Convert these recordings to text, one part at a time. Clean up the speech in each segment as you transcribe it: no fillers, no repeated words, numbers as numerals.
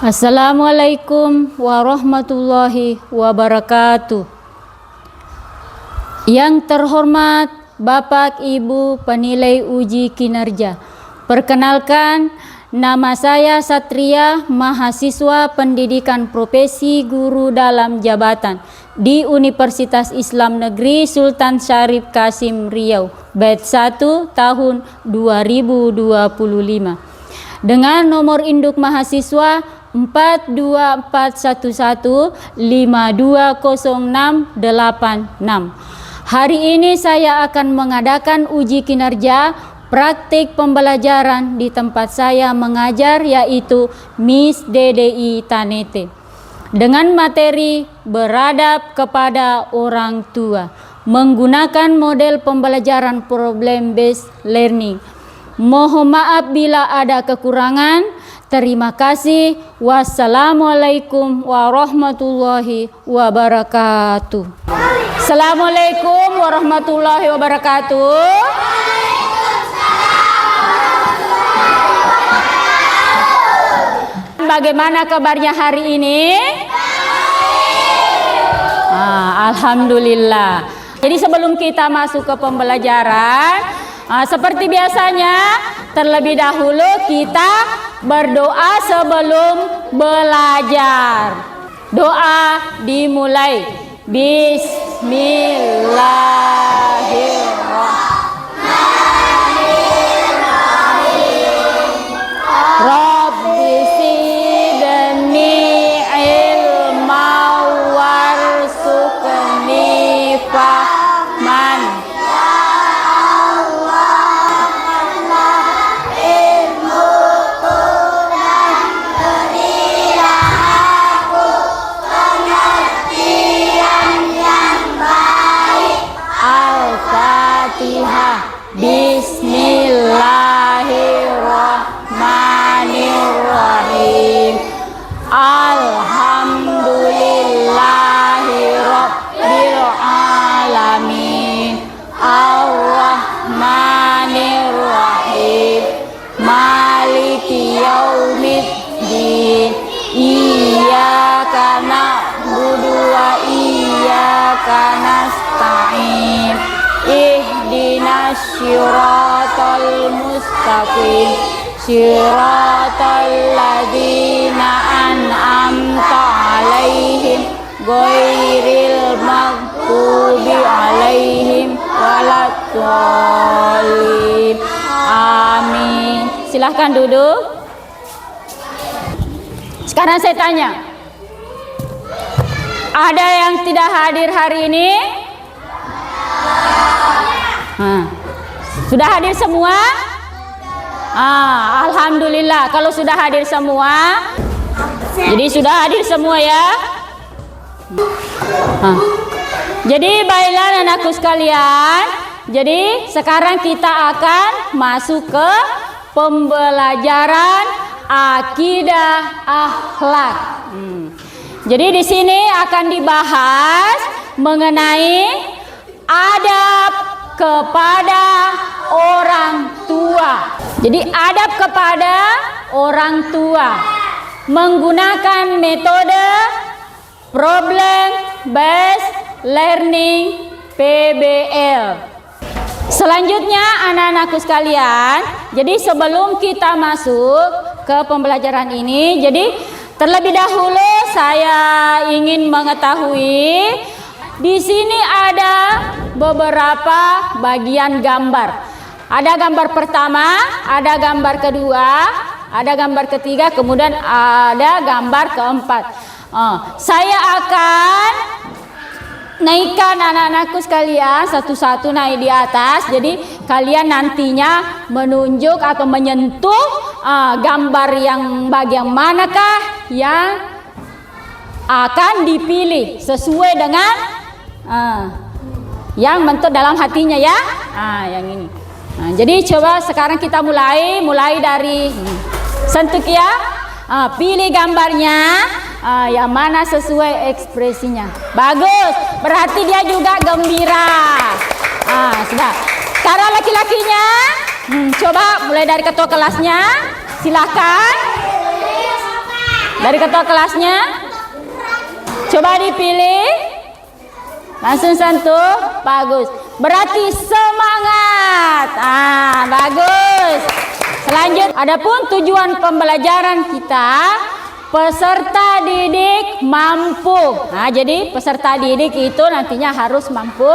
Assalamualaikum warahmatullahi wabarakatuh. Yang terhormat Bapak Ibu penilai uji kinerja, perkenalkan, nama saya Satria, mahasiswa pendidikan profesi guru dalam jabatan di Universitas Islam Negeri Sultan Syarif Kasim Riau, batch 1 tahun 2025. Dengan nomor induk mahasiswa 42411520686. Hari ini saya akan mengadakan uji kinerja praktik pembelajaran di tempat saya mengajar, yaitu Miss DDI Tanete, dengan materi beradab kepada orang tua menggunakan model pembelajaran problem based learning. Mohon maaf bila ada kekurangan. Terima kasih. Wassalamualaikum warahmatullahi wabarakatuh. Assalamualaikum warahmatullahi wabarakatuh. Bagaimana kabarnya hari ini? Alhamdulillah. Jadi sebelum kita masuk ke pembelajaran, seperti biasanya, terlebih dahulu kita berdoa sebelum belajar. Doa dimulai. Bismillahirrahmanirrahim. Rabbi zidni ilman warzuqni fahman. Bismillahirrahmanirrahim. Alhamdulillahirabbil alamin. Arrahmanirrahim. Maliki yaumiddin. Iyyaka na'budu wa iyyaka nasta'in. Ihdinas syiratal mustaqim, syiratal ladzina an'amta alaihim, ghairil maghdubi alaihim waladdallin. Amin. Silahkan duduk. Sekarang saya tanya, ada yang tidak hadir hari ini? Sudah hadir semua? Alhamdulillah. Kalau sudah hadir semua, jadi sudah hadir semua ya. Jadi baiklah anakku sekalian, jadi sekarang kita akan masuk ke pembelajaran akidah akhlak. Jadi di sini akan dibahas mengenai adab kepada orang tua. Jadi adab kepada orang tua menggunakan metode problem based learning PBL. Selanjutnya anak-anakku sekalian, jadi sebelum kita masuk ke pembelajaran ini, jadi terlebih dahulu saya ingin mengetahui di sini ada beberapa bagian gambar. Ada gambar pertama, ada gambar kedua, ada gambar ketiga, kemudian ada gambar keempat. Saya akan naikkan anak-anakku sekalian satu-satu naik di atas. Jadi kalian nantinya menunjuk atau menyentuh gambar yang bagian manakah yang akan dipilih sesuai dengan yang bentuk dalam hatinya ya. Yang ini. Jadi coba sekarang kita mulai dari sentuh ya. Pilih gambarnya yang mana sesuai ekspresinya. Bagus. Berarti dia juga gembira. Sudah. Sekarang laki-lakinya, coba mulai dari ketua kelasnya. Silakan. Dari ketua kelasnya? Coba dipilih. Langsung satu. Bagus. Berarti semangat. Bagus. Selanjutnya, adapun tujuan pembelajaran kita, peserta didik mampu. Jadi peserta didik itu nantinya harus mampu.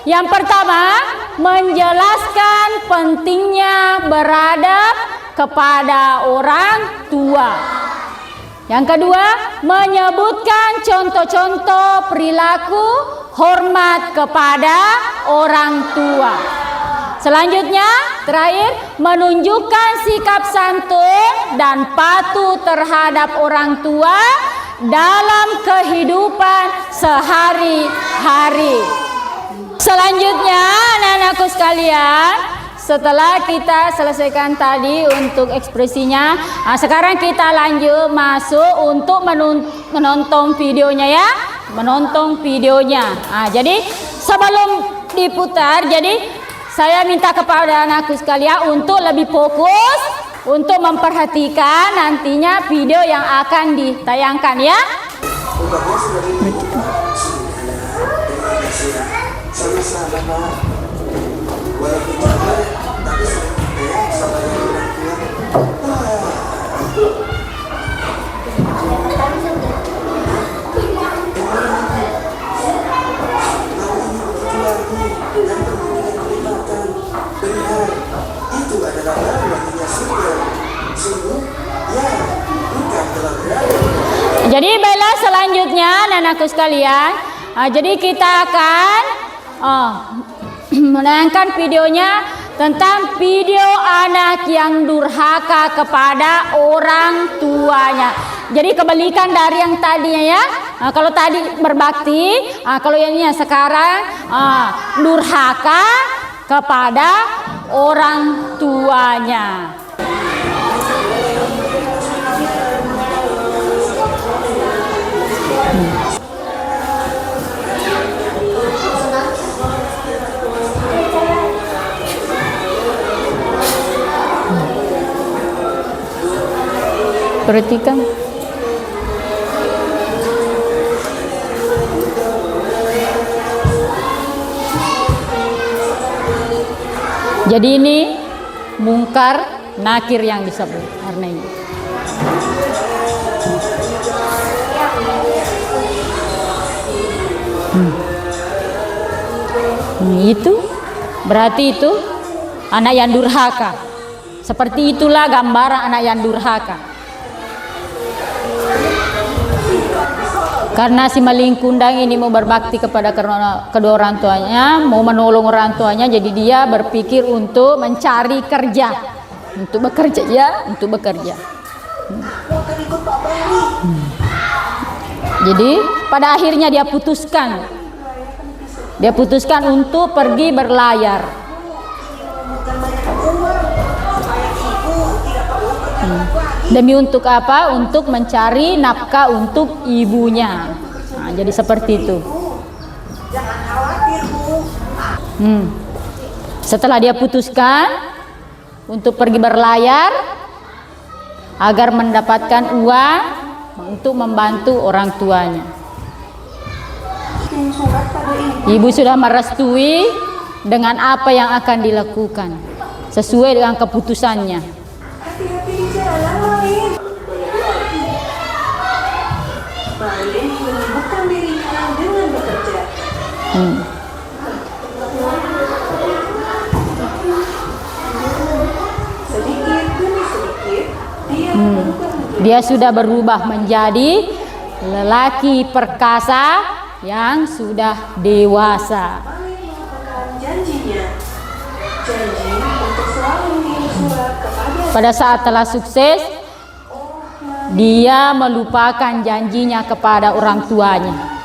Yang pertama, menjelaskan pentingnya beradab kepada orang tua. Yang kedua, menyebutkan contoh-contoh perilaku hormat kepada orang tua. Selanjutnya, terakhir, menunjukkan sikap santun dan patuh terhadap orang tua dalam kehidupan sehari-hari. Selanjutnya, anak-anakku sekalian, setelah kita selesaikan tadi untuk ekspresinya, sekarang kita lanjut masuk untuk menonton videonya ya. Menonton videonya. Jadi sebelum diputar, jadi saya minta kepada anakku sekalian untuk lebih fokus untuk memperhatikan nantinya video yang akan ditayangkan ya. Jadi baiklah, selanjutnya anak-anakku sekalian, jadi kita akan menayangkan videonya tentang video anak yang durhaka kepada orang tuanya. Jadi kebalikan dari yang tadinya ya. Kalau tadi berbakti, kalau yang ini sekarang durhaka kepada orang tuanya. Perhatikan. Jadi ini mungkar nakir yang disebut karena ini. Itu berarti itu anak yang durhaka. Seperti itulah gambaran anak yang durhaka. Karena si maling kundang ini mau berbakti kepada kedua orang tuanya, mau menolong orang tuanya, jadi dia berpikir untuk mencari kerja, untuk bekerja ya, untuk bekerja. Jadi pada akhirnya dia putuskan untuk pergi berlayar. Demi untuk apa? Untuk mencari nafkah untuk ibunya. Jadi seperti itu. Setelah dia putuskan untuk pergi berlayar agar mendapatkan uang untuk membantu orang tuanya. Ibu sudah merestui dengan apa yang akan dilakukan sesuai dengan keputusannya. Menyibukkan dirinya dengan bekerja. Sedikit demi sedikit dia sudah berubah menjadi lelaki perkasa yang sudah dewasa. Janji untuk selalu mengirim surat kepada. Pada saat telah sukses, dia melupakan janjinya kepada orang tuanya.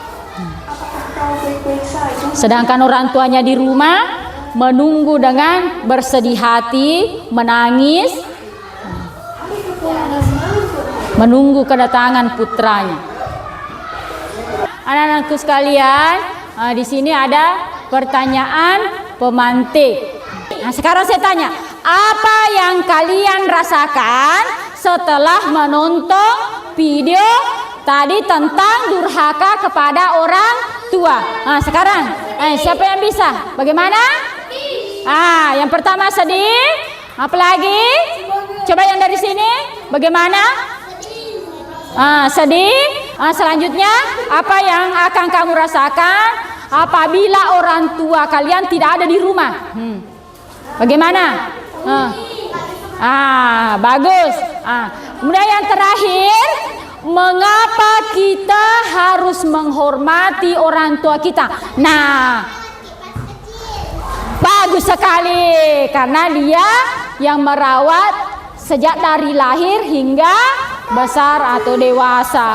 Sedangkan orang tuanya di rumah menunggu dengan bersedih hati, menangis, menunggu kedatangan putranya. Anak-anakku sekalian, di sini ada pertanyaan pemantik. Nah, sekarang saya tanya, apa yang kalian rasakan setelah menonton video Tadi tentang durhaka kepada orang tua. Nah, sekarang siapa yang bisa? Bagaimana? Yang pertama sedih. Apa lagi? Coba yang dari sini. Bagaimana? Sedih. Selanjutnya, apa yang akan kamu rasakan apabila orang tua kalian tidak ada di rumah? Bagaimana? Bagus. Kemudian yang terakhir, mengapa kita harus menghormati orang tua kita? Nah, bagus sekali, karena dia yang merawat sejak dari lahir hingga besar atau dewasa.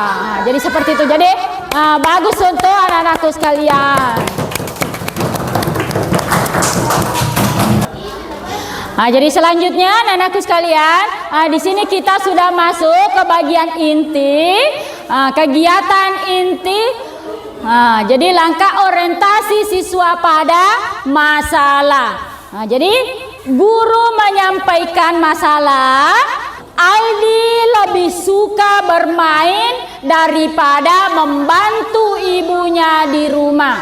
Jadi seperti itu. Jadi bagus untuk anak-anakku sekalian. Jadi selanjutnya anak-anakku sekalian, di sini kita sudah masuk ke bagian inti, kegiatan inti. Jadi langkah orientasi siswa pada masalah. Jadi guru menyampaikan masalah. Aldi lebih suka bermain daripada membantu ibunya di rumah.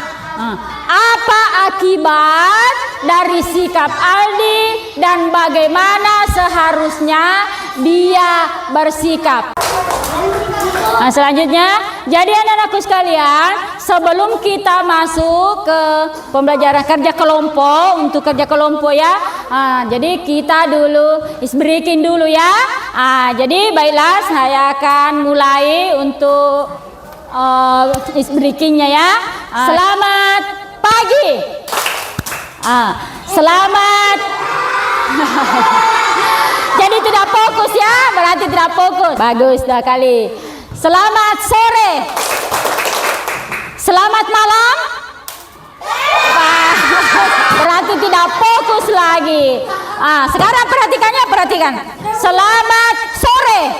Apa akibat dari sikap Aldi dan bagaimana seharusnya dia bersikap? Selanjutnya, jadi anak-anakku sekalian, sebelum kita masuk ke pembelajaran kerja kelompok, untuk kerja kelompok ya, jadi kita dulu breaking dulu ya. Jadi baiklah, saya akan mulai untuk breakingnya ya. Selamat pagi. Selamat. Jadi tidak fokus ya, berarti tidak fokus. Bagus dah kali. Selamat sore. Selamat malam. Berarti tidak fokus lagi. Sekarang perhatikan. Selamat sore.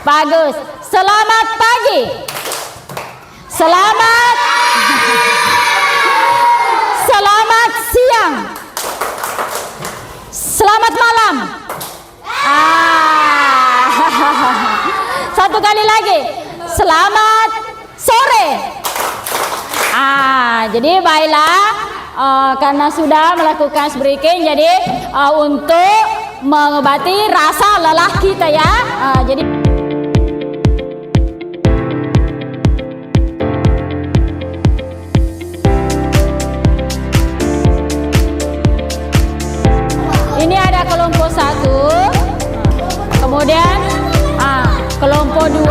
Bagus. Selamat pagi. Selamat siang. Selamat malam. Satu kali lagi. Selamat sore. Jadi baiklah, karena sudah melakukan breaking, jadi untuk mengobati rasa lelah kita ya. Jadi ini ada kelompok 1, kemudian kelompok 2.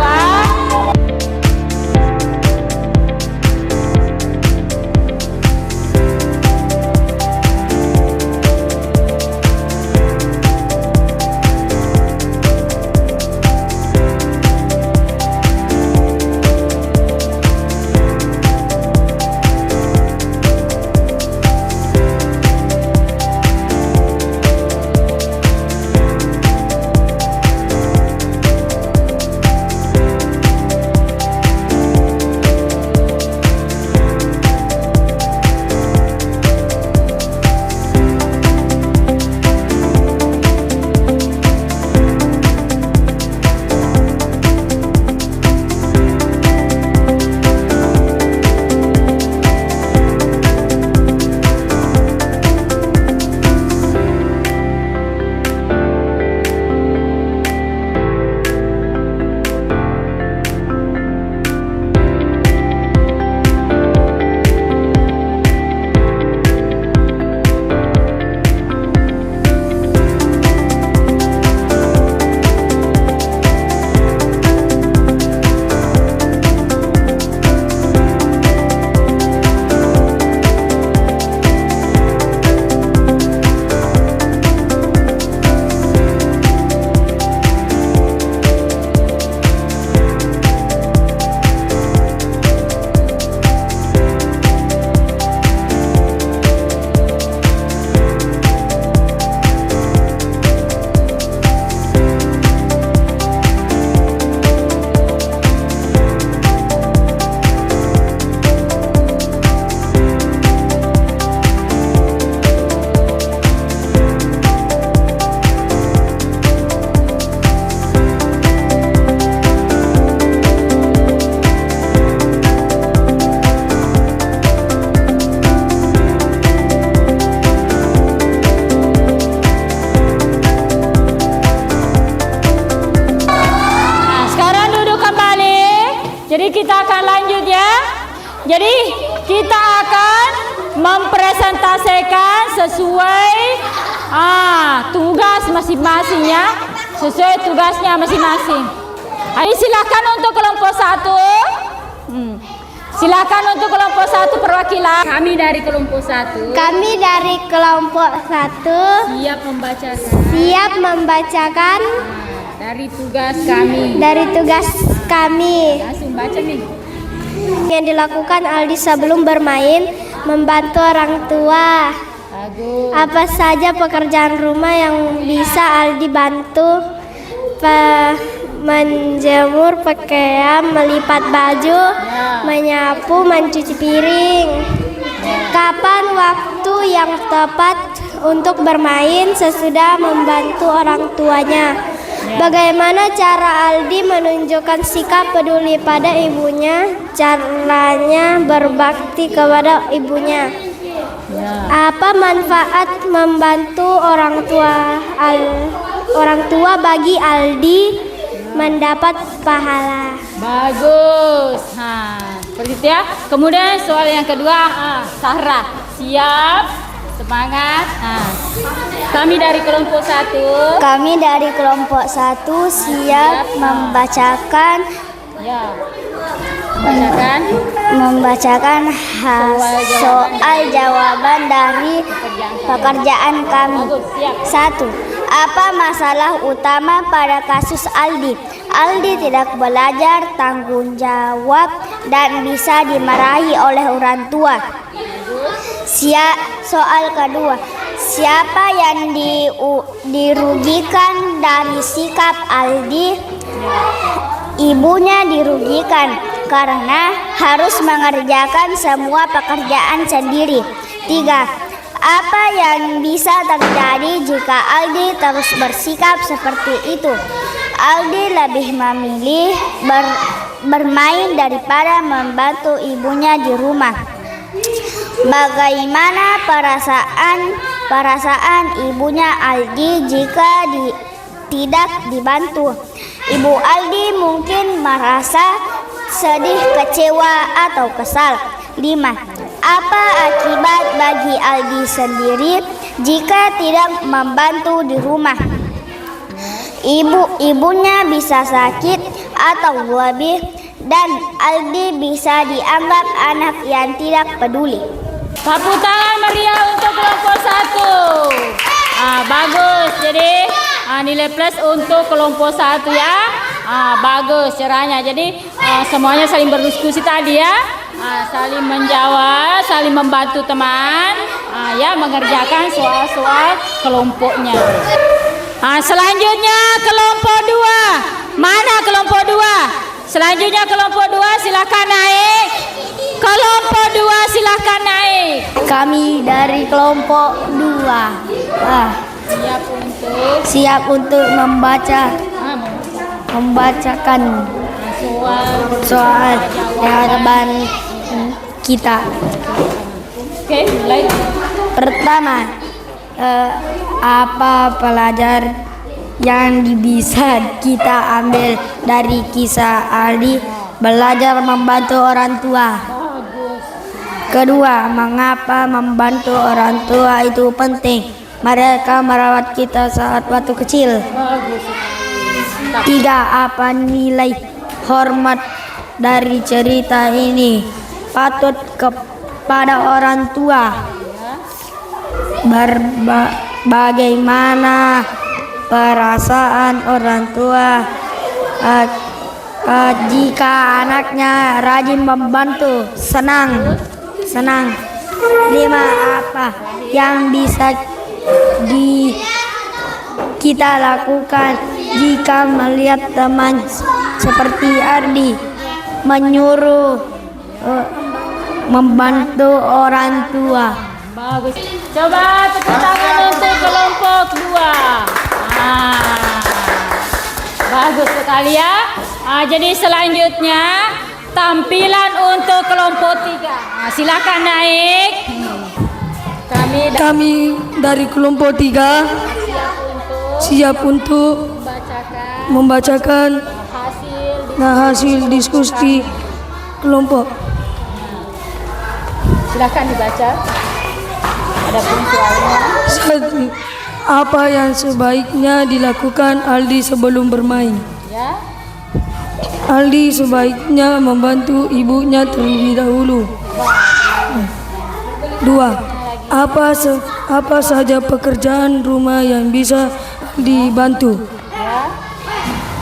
Jadi kita akan lanjut ya. Jadi kita akan mempresentasikan sesuai tugas masing-masing ya. Sesuai tugasnya masing-masing. Ayo silakan untuk kelompok 1. Silakan untuk kelompok 1 perwakilan. Kami dari kelompok 1. Kami dari kelompok 1 siap membacakan dari tugas kami. Langsung baca nih. Yang dilakukan Aldi sebelum bermain, membantu orang tua. Bagus. Apa saja pekerjaan rumah yang bisa Aldi bantu? Menjemur pakaian, melipat baju, menyapu, mencuci piring. Kapan waktu yang tepat untuk bermain sesudah membantu orang tuanya? Bagaimana cara Aldi menunjukkan sikap peduli pada ibunya? Caranya berbakti kepada ibunya. Apa manfaat membantu orang tua bagi Aldi? Mendapat pahala. Bagus. Seperti itu ya. Kemudian soal yang kedua, Sarah. Siap? Semangat. Kami dari kelompok 1. Kami dari kelompok 1 siap membacakan soal jawaban dari pekerjaan kami. 1. Apa masalah utama pada kasus Aldi? Aldi tidak belajar, tanggung jawab, dan bisa dimarahi oleh orang tua. Soal kedua, siapa yang dirugikan dari sikap Aldi? Ibunya dirugikan karena harus mengerjakan semua pekerjaan sendiri. 3. Apa yang bisa terjadi jika Aldi terus bersikap seperti itu? Aldi lebih memilih bermain daripada membantu ibunya di rumah. Bagaimana perasaan ibunya Aldi jika tidak dibantu? Ibu Aldi mungkin merasa sedih, kecewa, atau kesal. 5. Apa akibat bagi Aldi sendiri jika tidak membantu di rumah? Ibunya bisa sakit atau lebih, dan Aldi bisa dianggap anak yang tidak peduli. Tepuk tangan meriah untuk kelompok 1. Bagus. Jadi nilai plus untuk kelompok 1 ya. Bagus caranya. Jadi semuanya saling berdiskusi tadi ya. Saling menjawab, saling membantu teman, mengerjakan soal-soal kelompoknya. Selanjutnya kelompok 2. Mana kelompok 2? Selanjutnya kelompok 2 silakan naik. Kelompok 2 silakan naik. Kami dari kelompok 2 siap untuk membacakan soal jawaban kita. Oke, mulai. Pertama, apa pelajaran yang bisa kita ambil dari kisah Aldi belajar membantu orang tua? Kedua, mengapa membantu orang tua itu penting? Mereka merawat kita saat waktu kecil. 3. Apa nilai hormat dari cerita ini? Patut kepada orang tua. Bagaimana perasaan orang tua jika anaknya rajin membantu? Senang. 5. Apa yang bisa kita lakukan jika melihat teman seperti Aldi menyuruh membantu orang tua? Bagus. Coba tepuk tangan untuk kelompok 2. Bagus sekali ya. Jadi selanjutnya tampilan untuk kelompok 3. Silakan naik. Kami dari kelompok 3 siap untuk membacakan hasil diskusi kelompok. Silakan dibaca. Adapun soalnya. 1. Apa yang sebaiknya dilakukan Aldi sebelum bermain? Ya. Aldi sebaiknya membantu ibunya terlebih dahulu. 2. Apa saja pekerjaan rumah yang bisa dibantu?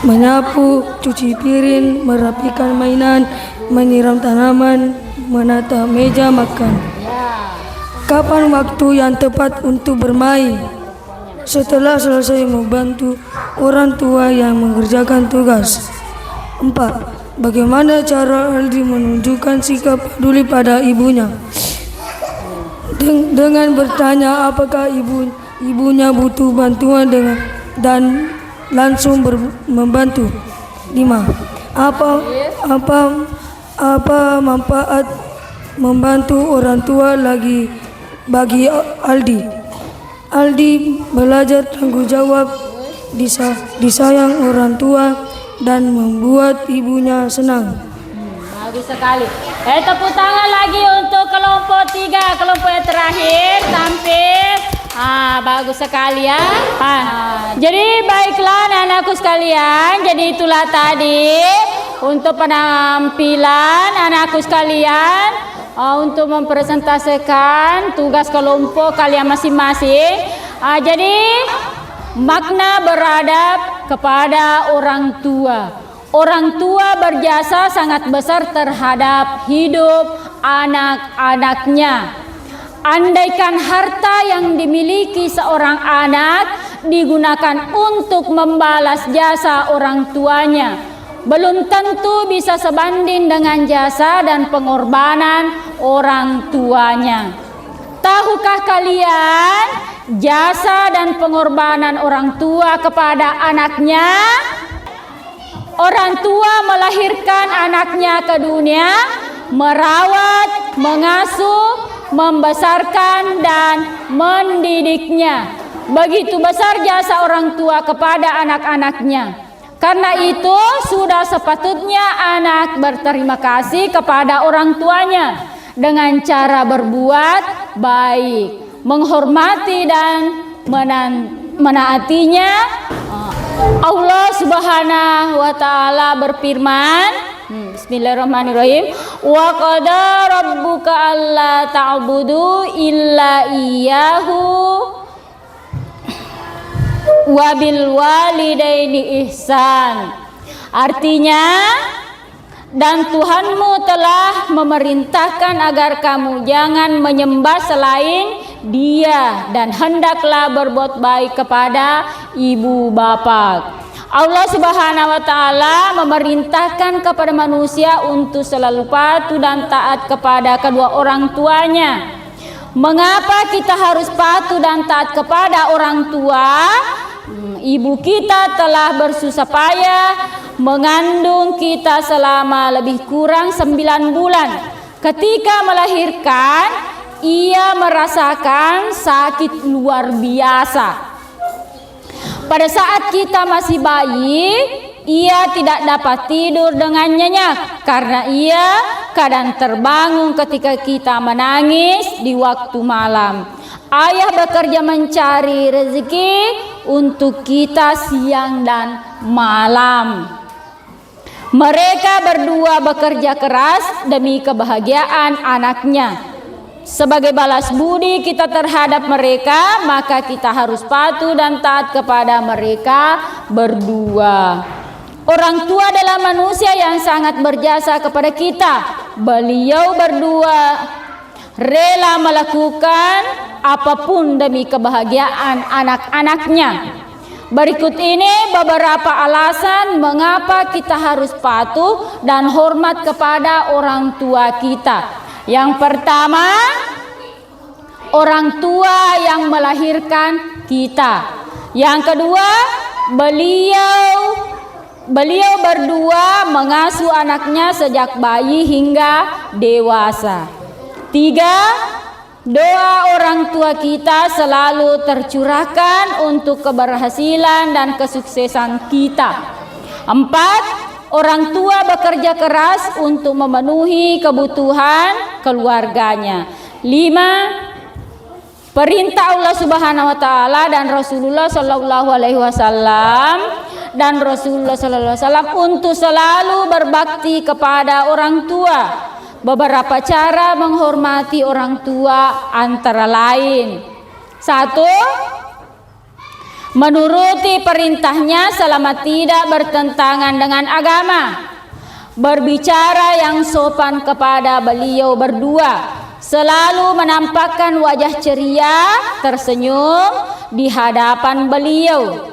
Menyapu, cuci piring, merapikan mainan, menyiram tanaman, menata meja makan. Kapan waktu yang tepat untuk bermain? Setelah selesai membantu orang tua yang mengerjakan tugas. 4. Bagaimana cara Aldi menunjukkan sikap peduli pada ibunya? Dengan bertanya apakah ibunya butuh bantuan dan langsung membantu. 5. Apa manfaat membantu orang tua bagi Aldi? Aldi belajar tanggung jawab, disayang orang tua, dan membuat ibunya senang. Bagus sekali. Tepuk tangan lagi untuk kelompok 3, kelompok yang terakhir tampil. Bagus sekali ya. Jadi baiklah anak-anakku sekalian, jadi itulah tadi untuk penampilan anakku sekalian untuk mempresentasikan tugas kelompok kalian masing-masing. Jadi makna beradab kepada orang tua. Orang tua berjasa sangat besar terhadap hidup anak-anaknya. Andaikan harta yang dimiliki seorang anak digunakan untuk membalas jasa orang tuanya, belum tentu bisa sebanding dengan jasa dan pengorbanan orang tuanya. Tahukah kalian jasa dan pengorbanan orang tua kepada anaknya? Orang tua melahirkan anaknya ke dunia, merawat, mengasuh, membesarkan dan mendidiknya. Begitu besar jasa orang tua kepada anak-anaknya. Karena itu sudah sepatutnya anak berterima kasih kepada orang tuanya dengan cara berbuat baik, menghormati dan menaatinya. Allah Subhanahu wa taala berfirman, Bismillahirrahmanirrahim, wa qada rabbuka alla ta'budu illa iyyahu wa bil walidaini ihsan. Artinya, dan Tuhanmu telah memerintahkan agar kamu jangan menyembah selain Dia dan hendaklah berbuat baik kepada ibu bapa. Allah Subhanahu wa taala memerintahkan kepada manusia untuk selalu patuh dan taat kepada kedua orang tuanya. Mengapa kita harus patuh dan taat kepada orang tua? Ibu kita telah bersusah payah mengandung kita selama lebih kurang 9 bulan. Ketika melahirkan, ia merasakan sakit luar biasa. Pada saat kita masih bayi, ia tidak dapat tidur dengan nyenyak karena ia kadang terbangun ketika kita menangis di waktu malam. Ayah bekerja mencari rezeki untuk kita siang dan malam. Mereka berdua bekerja keras demi kebahagiaan anaknya. Sebagai balas budi kita terhadap mereka, maka kita harus patuh dan taat kepada mereka berdua. Orang tua adalah manusia yang sangat berjasa kepada kita. Beliau berdua rela melakukan apapun demi kebahagiaan anak-anaknya. Berikut ini beberapa alasan mengapa kita harus patuh dan hormat kepada orang tua kita. Yang pertama, orang tua yang melahirkan kita. Yang kedua, beliau berdua mengasuh anaknya sejak bayi hingga dewasa. 3, doa orang tua kita selalu tercurahkan untuk keberhasilan dan kesuksesan kita. 4, Orang tua bekerja keras untuk memenuhi kebutuhan keluarganya. 5. Perintah Allah Subhanahu wa taala dan Rasulullah sallallahu alaihi wasallam untuk selalu berbakti kepada orang tua. Beberapa cara menghormati orang tua antara lain: 1. Menuruti perintahnya selama tidak bertentangan dengan agama. Berbicara yang sopan kepada beliau berdua. Selalu menampakkan wajah ceria, tersenyum di hadapan beliau.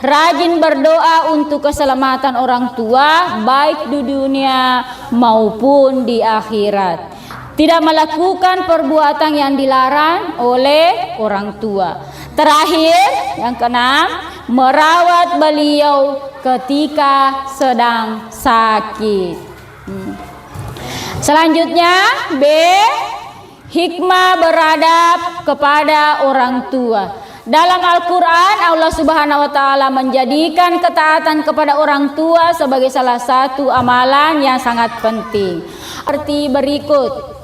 Rajin berdoa untuk keselamatan orang tua baik di dunia maupun di akhirat. Tidak melakukan perbuatan yang dilarang oleh orang tua. Terakhir, yang keenam, merawat beliau ketika sedang sakit. Selanjutnya, B. Hikmah beradab kepada orang tua. Dalam Al-Quran, Allah Subhanahu wa taala menjadikan ketaatan kepada orang tua sebagai salah satu amalan yang sangat penting. Seperti berikut.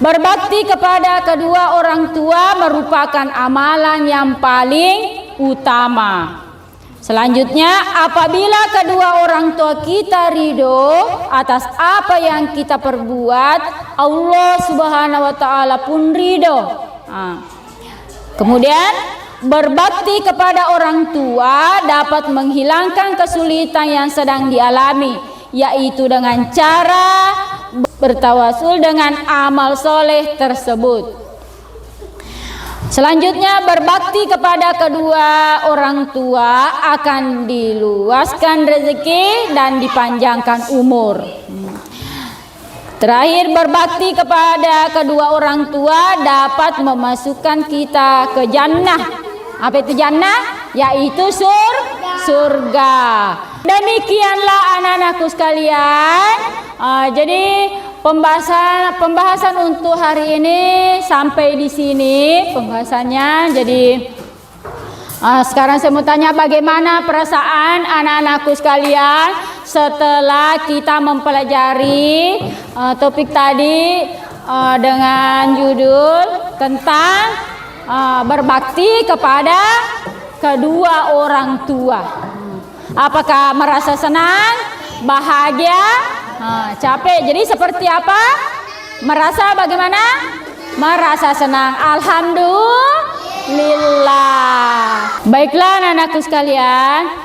Berbakti kepada kedua orang tua merupakan amalan yang paling utama. Selanjutnya, apabila kedua orang tua kita ridho atas apa yang kita perbuat, Allah Subhanahu wa taala pun ridho. Kemudian, berbakti kepada orang tua dapat menghilangkan kesulitan yang sedang dialami, yaitu dengan cara bertawasul dengan amal soleh tersebut. Selanjutnya, berbakti kepada kedua orang tua akan diluaskan rezeki dan dipanjangkan umur. Terakhir, berbakti kepada kedua orang tua dapat memasukkan kita ke jannah. Apa itu jannah? Yaitu surga. Demikianlah anak-anakku sekalian. Jadi pembahasan untuk hari ini sampai di sini pembahasannya. Jadi sekarang saya mau tanya, bagaimana perasaan anak-anakku sekalian setelah kita mempelajari topik tadi dengan judul tentang berbakti kepada kedua orang tua. Apakah merasa senang, bahagia, capek? Jadi seperti apa? Merasa bagaimana? Merasa senang. Alhamdulillah. Baiklah anak-anakku sekalian,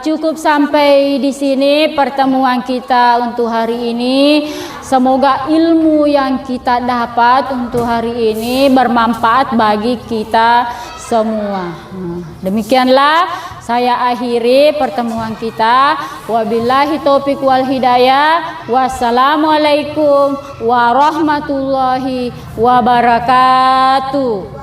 cukup sampai di sini pertemuan kita untuk hari ini. Semoga ilmu yang kita dapat untuk hari ini bermanfaat bagi kita semua. Demikianlah saya akhiri pertemuan kita. Wabillahi taufiq wal hidayah. Wassalamualaikum warahmatullahi wabarakatuh.